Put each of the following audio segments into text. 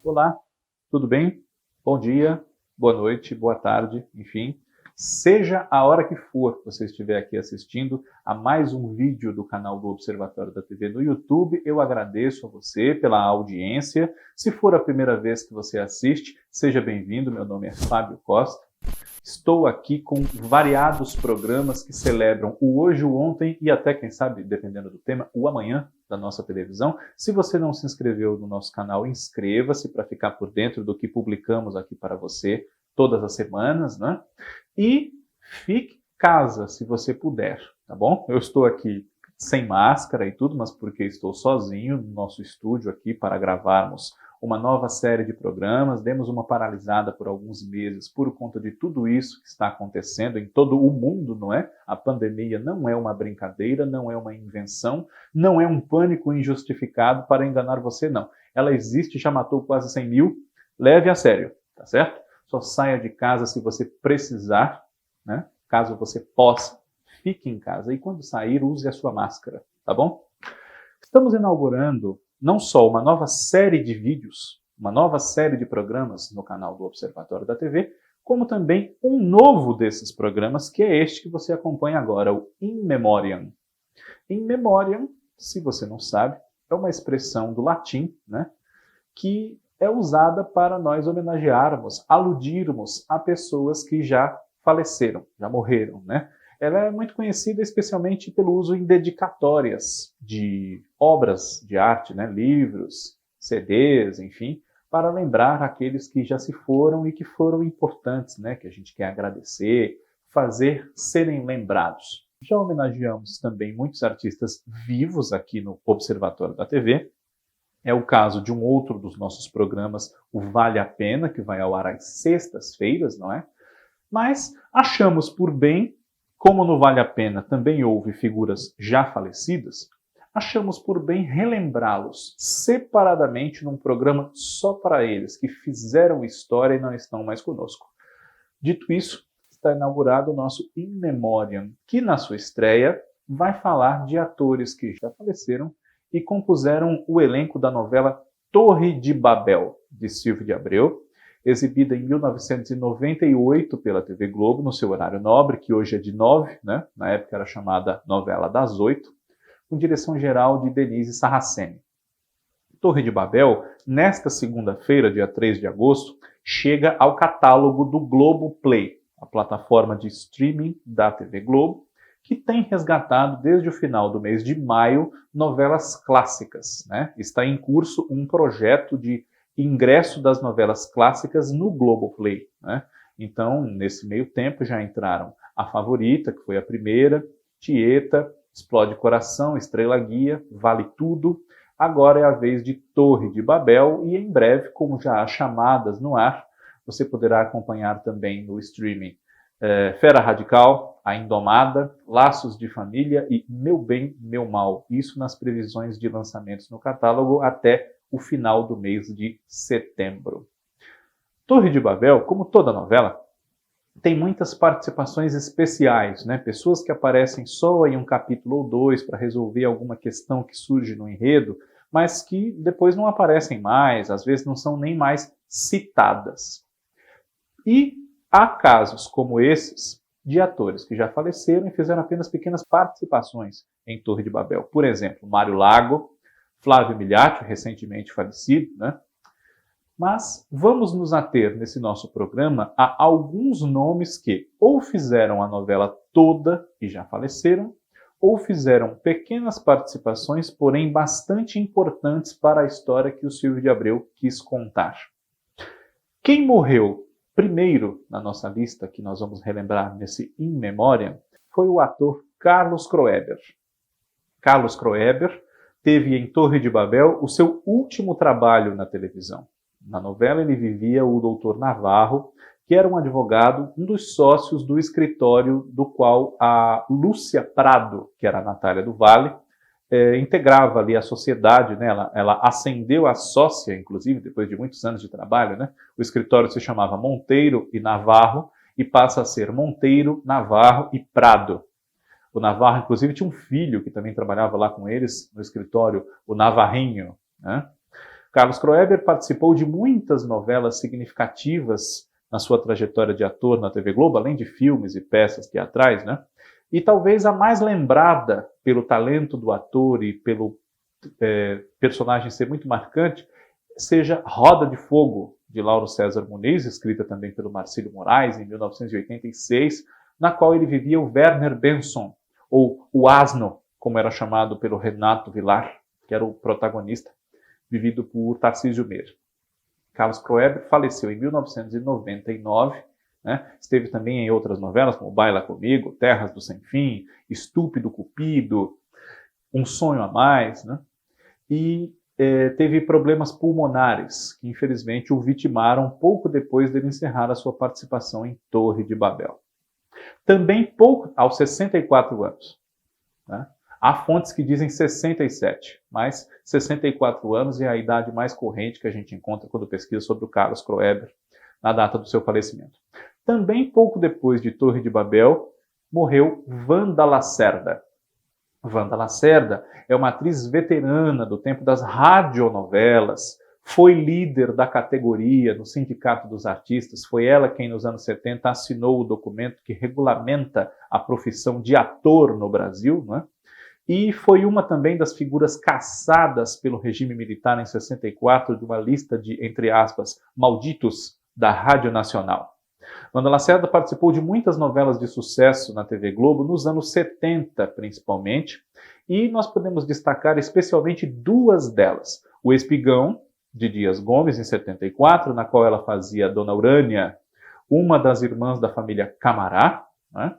Olá, tudo bem? Bom dia, boa noite, boa tarde, enfim. Seja a hora que for que você estiver aqui assistindo a mais um vídeo do canal do Observatório da TV no YouTube, eu agradeço a você pela audiência. Se for a primeira vez que você assiste, seja bem-vindo. Meu nome é Fábio Costa. Estou aqui com variados programas que celebram o hoje, o ontem e até, quem sabe, dependendo do tema, o amanhã da nossa televisão. Se você não se inscreveu no nosso canal, inscreva-se para ficar por dentro do que publicamos aqui para você todas as semanas, né? E fique em casa, se você puder, tá bom? Eu estou aqui sem máscara e tudo, mas porque estou sozinho no nosso estúdio aqui para gravarmos uma nova série de programas. Demos uma paralisada por alguns meses por conta de tudo isso que está acontecendo em todo o mundo, não é? A pandemia não é uma brincadeira, não é uma invenção, não é um pânico injustificado para enganar você, não. Ela existe, já matou quase 100 mil, leve a sério, tá certo? Só saia de casa se você precisar, né? Caso você possa, fique em casa e quando sair, use a sua máscara, tá bom? Estamos inaugurando não só uma nova série de vídeos, uma nova série de programas no canal do Observatório da TV, como também um novo desses programas, que é este que você acompanha agora, o In Memoriam. In Memoriam, se você não sabe, é uma expressão do latim, né, que é usada para nós homenagearmos, aludirmos a pessoas que já faleceram, já morreram, né? Ela é muito conhecida especialmente pelo uso em dedicatórias de obras de arte, né? Livros, CDs, enfim, para lembrar aqueles que já se foram e que foram importantes, né? Que a gente quer agradecer, fazer serem lembrados. Já homenageamos também muitos artistas vivos aqui no Observatório da TV. É o caso de um outro dos nossos programas, o Vale a Pena, que vai ao ar às sextas-feiras, não é? Mas achamos por bem, como no Vale a Pena também houve figuras já falecidas, achamos por bem relembrá-los separadamente num programa só para eles, que fizeram história e não estão mais conosco. Dito isso, está inaugurado o nosso In Memoriam, que na sua estreia vai falar de atores que já faleceram e compuseram o elenco da novela Torre de Babel, de Silvio de Abreu, exibida em 1998 pela TV Globo, no seu horário nobre, que hoje é de 9, né? Na época era chamada Novela das 8, com direção geral de Denise Sarraceni. Torre de Babel, nesta segunda-feira, dia 3 de agosto, chega ao catálogo do Globoplay, a plataforma de streaming da TV Globo, que tem resgatado desde o final do mês de maio novelas clássicas, né? Está em curso um projeto de ingresso das novelas clássicas no Globoplay, né? Então, nesse meio tempo já entraram A Favorita, que foi a primeira, Tieta, Explode Coração, Estrela Guia, Vale Tudo. Agora é a vez de Torre de Babel e em breve, como já há chamadas no ar, você poderá acompanhar também no streaming Fera Radical, A Indomada, Laços de Família e Meu Bem, Meu Mal. Isso nas previsões de lançamentos no catálogo até o final do mês de setembro. Torre de Babel, como toda novela, tem muitas participações especiais, né? Pessoas que aparecem só em um capítulo ou dois para resolver alguma questão que surge no enredo, mas que depois não aparecem mais, às vezes não são nem mais citadas. E há casos como esses de atores que já faleceram e fizeram apenas pequenas participações em Torre de Babel. Por exemplo, Mário Lago, Flávio Miliaccio, recentemente falecido, né? Mas vamos nos ater nesse nosso programa a alguns nomes que ou fizeram a novela toda e já faleceram, ou fizeram pequenas participações, porém bastante importantes para a história que o Silvio de Abreu quis contar. Quem morreu primeiro na nossa lista, que nós vamos relembrar nesse In Memoriam, foi o ator Carlos Kroeber. Carlos Kroeber teve em Torre de Babel o seu último trabalho na televisão. Na novela ele vivia o Dr. Navarro, que era um advogado, um dos sócios do escritório do qual a Lúcia Prado, que era a Natália do Vale, integrava ali a sociedade, né? Ela ascendeu a sócia, inclusive, depois de muitos anos de trabalho, né? O escritório se chamava Monteiro e Navarro e passa a ser Monteiro, Navarro e Prado. O Navarro, inclusive, tinha um filho que também trabalhava lá com eles no escritório, o Navarrinho, né? Carlos Kroeber participou de muitas novelas significativas na sua trajetória de ator na TV Globo, além de filmes e peças teatrais, né? E talvez a mais lembrada pelo talento do ator e pelo personagem ser muito marcante, seja Roda de Fogo, de Lauro César Muniz, escrita também pelo Marcílio Moraes, em 1986, na qual ele vivia o Werner Benson, ou o Asno, como era chamado pelo Renato Vilar, que era o protagonista, vivido por Tarcísio Meira. Carlos Kroeber faleceu em 1999, né? Esteve também em outras novelas, como Baila Comigo, Terras do Sem Fim, Estúpido Cupido, Um Sonho a Mais, né? E teve problemas pulmonares, que infelizmente o vitimaram pouco depois dele encerrar a sua participação em Torre de Babel. Também pouco, aos 64 anos. Né? Há fontes que dizem 67, mas 64 anos é a idade mais corrente que a gente encontra quando pesquisa sobre o Carlos Kroeber, na data do seu falecimento. Também pouco depois de Torre de Babel, morreu Wanda Lacerda. Wanda Lacerda é uma atriz veterana do tempo das radionovelas, foi líder da categoria no Sindicato dos Artistas, foi ela quem nos anos 70 assinou o documento que regulamenta a profissão de ator no Brasil, né? E foi uma também das figuras caçadas pelo regime militar em 64 de uma lista de, entre aspas, malditos da Rádio Nacional. Wanda Lacerda participou de muitas novelas de sucesso na TV Globo, nos anos 70 principalmente, e nós podemos destacar especialmente duas delas. O Espigão, de Dias Gomes, em 74, na qual ela fazia Dona Urânia, uma das irmãs da família Camará, né?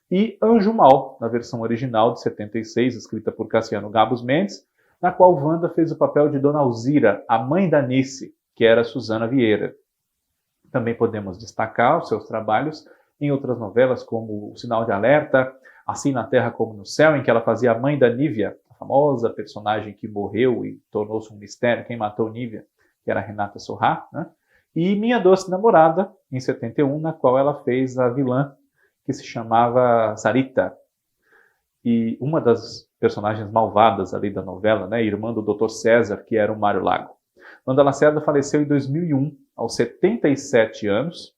E Anjo Mal, na versão original de 76, escrita por Cassiano Gabos Mendes, na qual Wanda fez o papel de Dona Alzira, a mãe da Nice, que era Susana Vieira. Também podemos destacar os seus trabalhos em outras novelas, como O Sinal de Alerta, Assim na Terra como no Céu, em que ela fazia a mãe da Nívia, a famosa personagem que morreu e tornou-se um mistério, quem matou Nívia, que era Renata Sorrah, né? E Minha Doce Namorada, em 71, na qual ela fez a vilã, que se chamava Sarita. E uma das personagens malvadas ali da novela, né, irmã do Dr. César, que era o Mário Lago. Wanda Lacerda faleceu em 2001, aos 77 anos.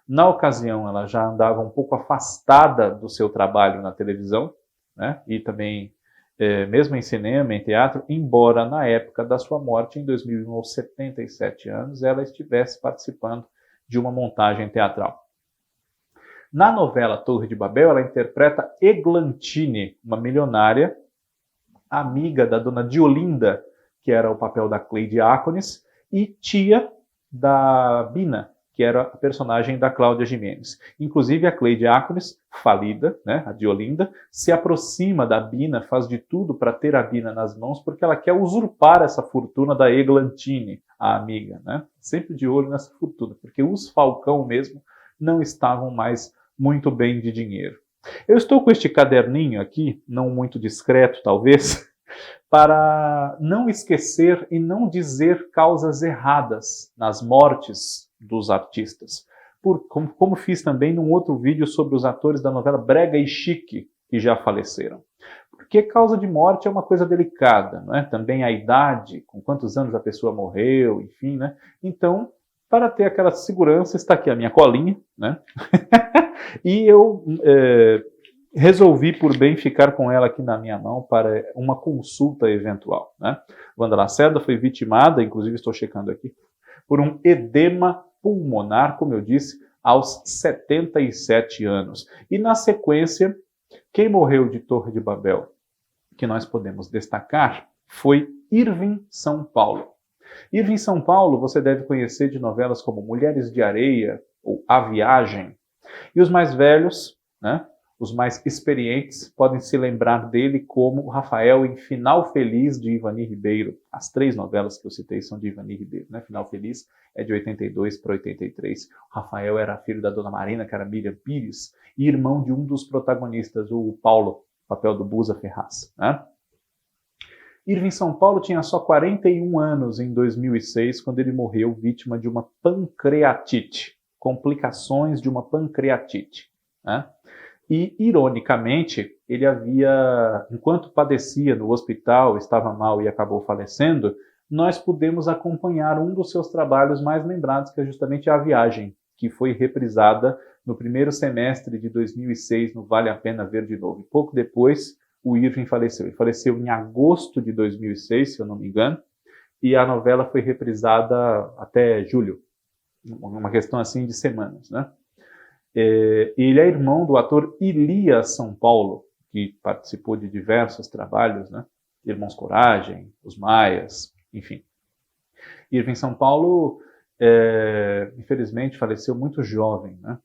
Na ocasião, ela já andava um pouco afastada do seu trabalho na televisão, né, e também mesmo em cinema, em teatro, embora na época da sua morte, em 2001, aos 77 anos, ela estivesse participando de uma montagem teatral. Na novela Torre de Babel, ela interpreta Eglantine, uma milionária, amiga da dona Diolinda, que era o papel da Cleide Ácones, e tia da Bina, que era a personagem da Cláudia Gimenez. Inclusive, a Cleide Ácones, falida, né, a Diolinda, se aproxima da Bina, faz de tudo para ter a Bina nas mãos, porque ela quer usurpar essa fortuna da Eglantine, a amiga. Né? Sempre de olho nessa fortuna, porque os Falcão mesmo não estavam mais muito bem de dinheiro. Eu estou com este caderninho aqui, não muito discreto talvez, para não esquecer e não dizer causas erradas nas mortes dos artistas. Como fiz também num outro vídeo sobre os atores da novela Brega e Chique, que já faleceram. Porque causa de morte é uma coisa delicada, não é? Também a idade, com quantos anos a pessoa morreu, enfim, né? Então, para ter aquela segurança, está aqui a minha colinha, né? E eu resolvi por bem ficar com ela aqui na minha mão para uma consulta eventual. Né? Wanda Lacerda foi vitimada, inclusive estou checando aqui, por um edema pulmonar, como eu disse, aos 77 anos. E na sequência, quem morreu de Torre de Babel, que nós podemos destacar, foi Irving São Paulo. Irving São Paulo você deve conhecer de novelas como Mulheres de Areia ou A Viagem. E os mais velhos, né, os mais experientes, podem se lembrar dele como o Rafael em Final Feliz de Ivani Ribeiro. As três novelas que eu citei são de Ivani Ribeiro. Né? Final Feliz é de 82 para 83. O Rafael era filho da Dona Marina, que era Miriam Pires, e irmão de um dos protagonistas, o Paulo, papel do Busa Ferraz. Né? Irving São Paulo tinha só 41 anos em 2006, quando ele morreu vítima de uma pancreatite. Complicações de uma pancreatite. Né? E, ironicamente, ele havia, enquanto padecia no hospital, estava mal e acabou falecendo, nós pudemos acompanhar um dos seus trabalhos mais lembrados, que é justamente A Viagem, que foi reprisada no primeiro semestre de 2006, no Vale a Pena Ver de Novo. E pouco depois, o Irving faleceu. Ele faleceu em agosto de 2006, se eu não me engano, e a novela foi reprisada até julho, uma questão assim de semanas, né? Ele é irmão do ator Elias São Paulo, que participou de diversos trabalhos, né? Irmãos Coragem, Os Maias, enfim. Irving São Paulo, infelizmente, faleceu muito jovem, né?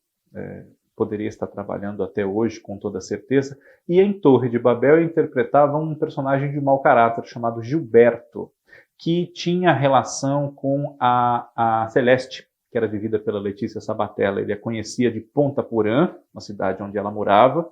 Poderia estar trabalhando até hoje, com toda certeza. E em Torre de Babel interpretava um personagem de mau caráter chamado Gilberto, que tinha relação com a Celeste, que era vivida pela Letícia Sabatella. Ele a conhecia de Ponta Porã, uma cidade onde ela morava,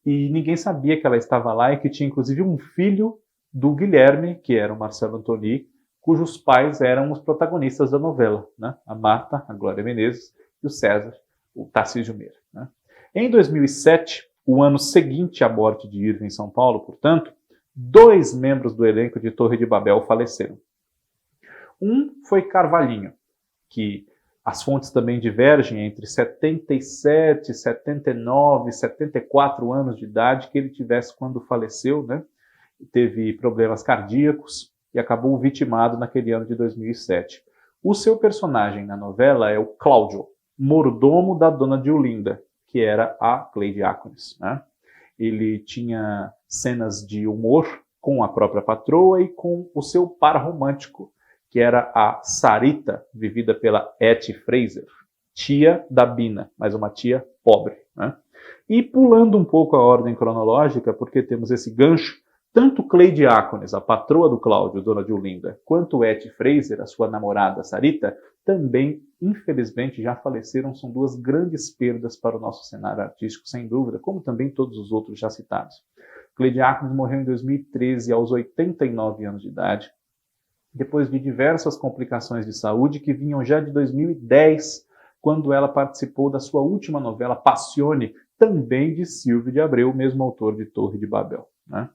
e ninguém sabia que ela estava lá e que tinha inclusive um filho do Guilherme, que era o Marcelo Antoni, cujos pais eram os protagonistas da novela, né? A Marta, a Glória Menezes, e o César, o Tarcísio Meira, né? Em 2007, o ano seguinte à morte de Irving São Paulo, portanto, 2 membros do elenco de Torre de Babel faleceram. Um foi Carvalhinho, que as fontes também divergem entre 77, 79, 74 anos de idade que ele tivesse quando faleceu, né? Teve problemas cardíacos e acabou vitimado naquele ano de 2007. O seu personagem na novela é o Cláudio, mordomo da dona Diolinda, que era a Cleide Ácones, né? Ele tinha cenas de humor com a própria patroa e com o seu par romântico, que era a Sarita, vivida pela Etty Fraser, tia da Bina, mas uma tia pobre, né? E pulando um pouco a ordem cronológica, porque temos esse gancho, tanto Cleide Ácones, a patroa do Cláudio, dona Diolinda, quanto Etty Fraser, a sua namorada Sarita, também, infelizmente, já faleceram. São 2 grandes perdas para o nosso cenário artístico, sem dúvida, como também todos os outros já citados. Cleide Ácones morreu em 2013, aos 89 anos de idade, depois de diversas complicações de saúde que vinham já de 2010, quando ela participou da sua última novela, Passione, também de Silvio de Abreu, mesmo autor de Torre de Babel, né?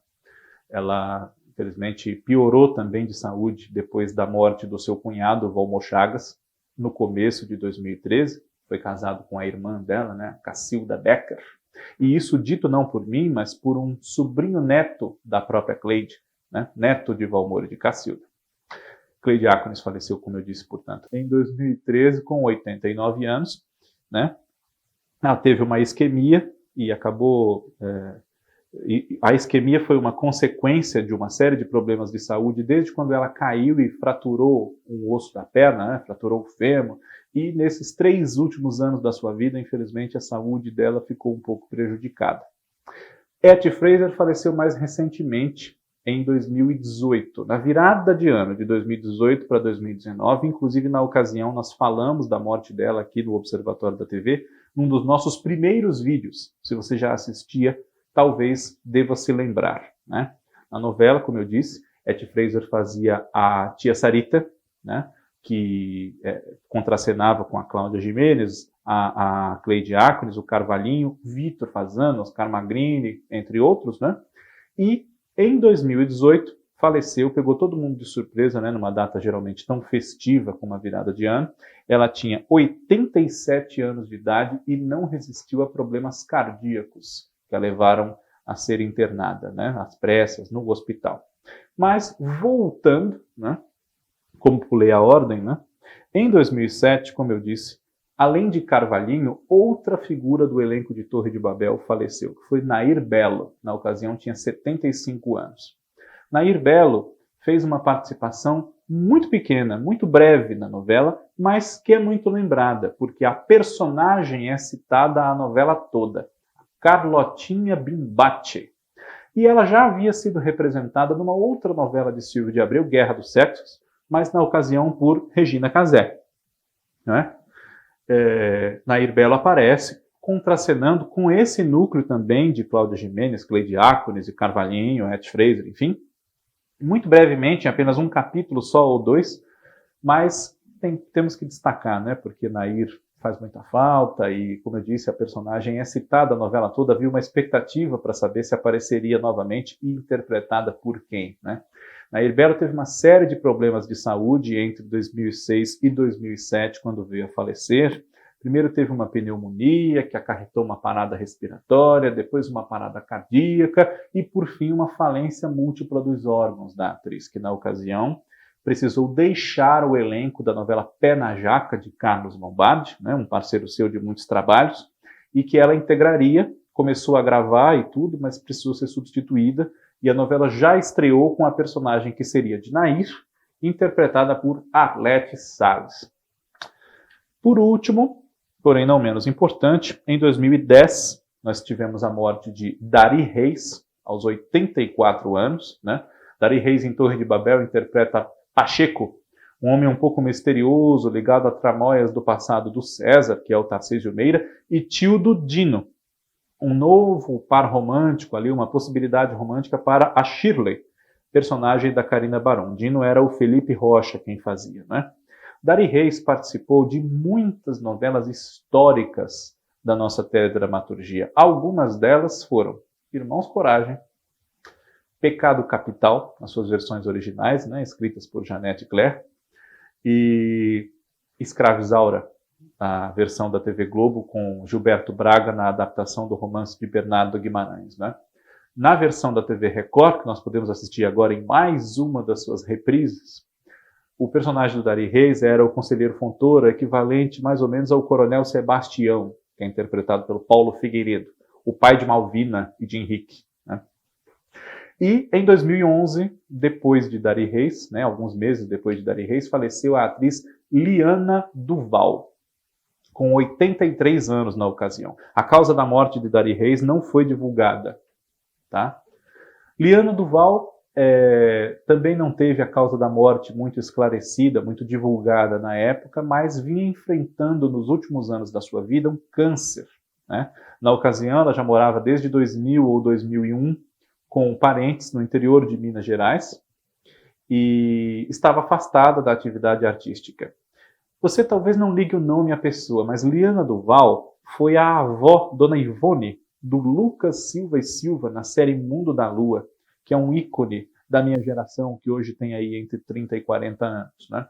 Ela, infelizmente, piorou também de saúde depois da morte do seu cunhado, Valmor Chagas, no começo de 2013. Foi casado com a irmã dela, né, Cacilda Becker. E isso dito não por mim, mas por um sobrinho neto da própria Cleide, né, neto de Valmor e de Cacilda. Cleide Ácones faleceu, como eu disse, portanto, em 2013, com 89 anos, né? Ela teve uma isquemia e acabou... a isquemia foi uma consequência de uma série de problemas de saúde, desde quando ela caiu e fraturou um osso da perna, né? Fraturou o fêmur, e nesses 3 últimos anos da sua vida, infelizmente, a saúde dela ficou um pouco prejudicada. Etty Fraser faleceu mais recentemente, em 2018, na virada de ano de 2018 para 2019, inclusive na ocasião nós falamos da morte dela aqui no Observatório da TV, num dos nossos primeiros vídeos. Se você já assistia, talvez deva se lembrar, né? Na novela, como eu disse, Etty Fraser fazia a tia Sarita, né, que contracenava com a Cláudia Gimenez, a Cleide Ácones, o Carvalhinho, Vitor Fasano, Oscar Magrini, entre outros, né? E em 2018, faleceu, pegou todo mundo de surpresa, né, numa data geralmente tão festiva como a virada de ano. Ela tinha 87 anos de idade e não resistiu a problemas cardíacos que a levaram a ser internada, né, às pressas, no hospital. Mas, voltando, né, como pulei a ordem, né, em 2007, como eu disse, além de Carvalhinho, outra figura do elenco de Torre de Babel faleceu, que foi Nair Belo. Na ocasião, tinha 75 anos. Nair Belo fez uma participação muito pequena, muito breve na novela, mas que é muito lembrada, porque a personagem é citada a novela toda, Carlotinha Bimbate. E ela já havia sido representada numa outra novela de Silvio de Abreu, Guerra dos Sexos, mas na ocasião por Regina Casé, não é? Nair Belo aparece contracenando com esse núcleo também de Cláudia Gimenez, Cleide Ácones e Carvalhinho, Etty Fraser, enfim. Muito brevemente, em apenas um capítulo só ou 2, mas temos que destacar, né, porque Nair faz muita falta e, como eu disse, a personagem é citada a novela toda, havia uma expectativa para saber se apareceria novamente e interpretada por quem, né? Nair Belo teve uma série de problemas de saúde entre 2006 e 2007, quando veio a falecer. Primeiro teve uma pneumonia, que acarretou uma parada respiratória, depois uma parada cardíaca e, por fim, uma falência múltipla dos órgãos da atriz, que, na ocasião, precisou deixar o elenco da novela Pé na Jaca, de Carlos Lombardi, né, um parceiro seu de muitos trabalhos, e que ela integraria, começou a gravar e tudo, mas precisou ser substituída, e a novela já estreou com a personagem que seria de Nair, interpretada por Arlete Salles. Por último, porém não menos importante, em 2010 nós tivemos a morte de Dari Reis, aos 84 anos. Né? Dari Reis, em Torre de Babel, interpreta Pacheco, um homem um pouco misterioso, ligado a tramóias do passado do César, que é o Tarcísio Meira, e tio do Dino, um novo par romântico ali, uma possibilidade romântica para a Shirley, personagem da Carina Barão. Dino era o Felipe Rocha quem fazia, né? Dari Reis participou de muitas novelas históricas da nossa teledramaturgia. Algumas delas foram Irmãos Coragem, Pecado Capital, nas suas versões originais, né, escritas por Janete Claire, e Escravizaura, a versão da TV Globo, com Gilberto Braga na adaptação do romance de Bernardo Guimarães. Né? Na versão da TV Record, que nós podemos assistir agora em mais uma das suas reprises, o personagem do Dari Reis era o Conselheiro Fontoura, equivalente mais ou menos ao Coronel Sebastião, que é interpretado pelo Paulo Figueiredo, o pai de Malvina e de Henrique. Né? E em 2011, depois de Dari Reis, né, alguns meses depois de Dari Reis, faleceu a atriz Liana Duval, com 83 anos na ocasião. A causa da morte de Dari Reis não foi divulgada. Tá? Liana Duval também não teve a causa da morte muito esclarecida, muito divulgada na época, mas vinha enfrentando nos últimos anos da sua vida um câncer. Né? Na ocasião, ela já morava desde 2000 ou 2001 com parentes no interior de Minas Gerais e estava afastada da atividade artística. Você talvez não ligue o nome à pessoa, mas Liana Duval foi a avó, Dona Ivone, do Lucas Silva e Silva, na série Mundo da Lua, que é um ícone da minha geração, que hoje tem aí entre 30 e 40 anos. Né?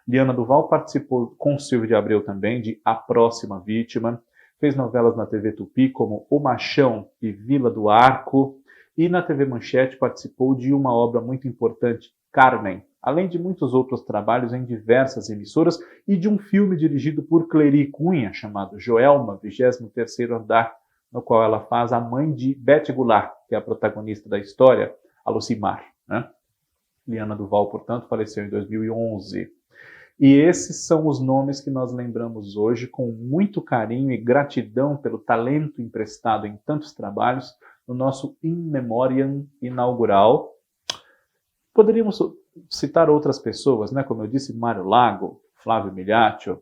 Liana Duval participou com Silvio de Abreu também de A Próxima Vítima, fez novelas na TV Tupi como O Machão e Vila do Arco, e na TV Manchete participou de uma obra muito importante, Carmen, além de muitos outros trabalhos em diversas emissoras e de um filme dirigido por Clery Cunha, chamado Joelma, 23º Andar, no qual ela faz a mãe de Bete Goulart, que é a protagonista da história, a Lucimar. Né? Liana Duval, portanto, faleceu em 2011. E esses são os nomes que nós lembramos hoje com muito carinho e gratidão pelo talento emprestado em tantos trabalhos no nosso In Memoriam inaugural. Poderíamos citar outras pessoas, né? Como eu disse, Mário Lago, Flávio Miliaccio,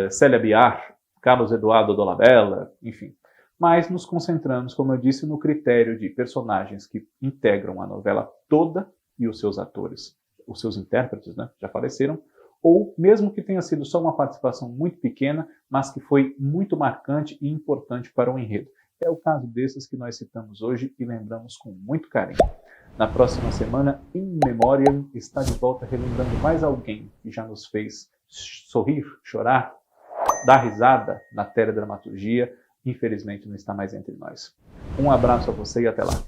Célia Biar, Carlos Eduardo Dolabella, enfim. Mas nos concentramos, como eu disse, no critério de personagens que integram a novela toda e os seus atores, os seus intérpretes, né? Já faleceram, ou mesmo que tenha sido só uma participação muito pequena, mas que foi muito marcante e importante para o enredo. É o caso desses que nós citamos hoje e lembramos com muito carinho. Na próxima semana, In Memoriam está de volta relembrando mais alguém que já nos fez sorrir, chorar, dar risada na teledramaturgia. Infelizmente não está mais entre nós. Um abraço a você e até lá.